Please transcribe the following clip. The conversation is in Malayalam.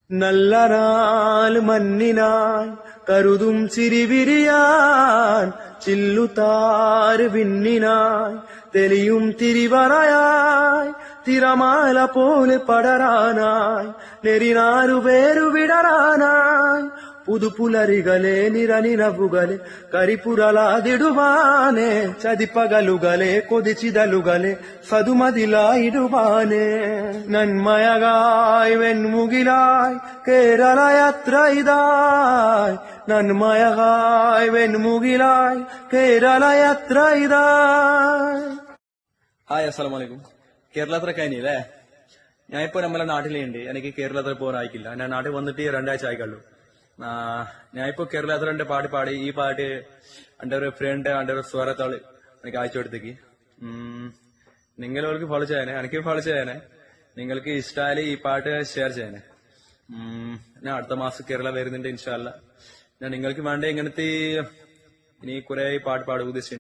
നല്ല നാല് മഞ്ഞിനായി കരുതും ചിരിവിരിയാൻ ചില്ലുതാര് വിണ്ണിനായി തെളിയും തിരിവറയായി തിരമാല പോലെ പടരാനായി നെരിനാരു പേരു വിടരാനായി പുതുപുലരികളെ നിരനിരവുകളെ കരിപുരലാതിടുവാനെ ചതിപ്പകലുകളെ കൊതിച്ചിതലുകളെ സതുമതിലായിടുവാനെ നന്മയകായി വെൺമുകിലായി കേരളയാത്ര ഇതായി നന്മയകായി വെൺമുകിലായി കേരളയാത്ര ഇതായി. ഹായ്, അസ്സലാമലൈക്കും. കേരളത്തിൽ കഴിഞ്ഞില്ലേ? ഞാൻ ഇപ്പൊ നമ്മളെ നാട്ടിലുണ്ട്. എനിക്ക് കേരളത്തിൽ പോകാൻ ആയിക്കില്ല. ഞാൻ നാട്ടിൽ വന്നിട്ട് 2 ആഴ്ച ആയിക്കുള്ളൂ. ഞാൻ ഇപ്പൊ കേരളത്തിലെ പാട്ട് പാടി. ഈ പാട്ട് എന്റെ ഒരു ഫ്രണ്ട് എന്റെ ഒരു സ്വരത്താള് എനിക്ക് അയച്ചു കൊടുത്തേക്ക്. നിങ്ങൾക്ക് ഫോളോ ചെയ്യാനേ, എനിക്ക് ഫോളോ ചെയ്യാനേ. നിങ്ങൾക്ക് ഇഷ്ടമായാലും ഈ പാട്ട് ഷെയർ ചെയ്യാനേ. ഞാൻ അടുത്ത മാസം കേരള വരുന്നുണ്ട് ഇൻഷാ അല്ലാ. ഞാൻ നിങ്ങൾക്ക് വേണ്ട ഇങ്ങനത്തെ ഇനി കുറെ പാട്ട് പാടുക ഉദ്ദേശിച്ചു.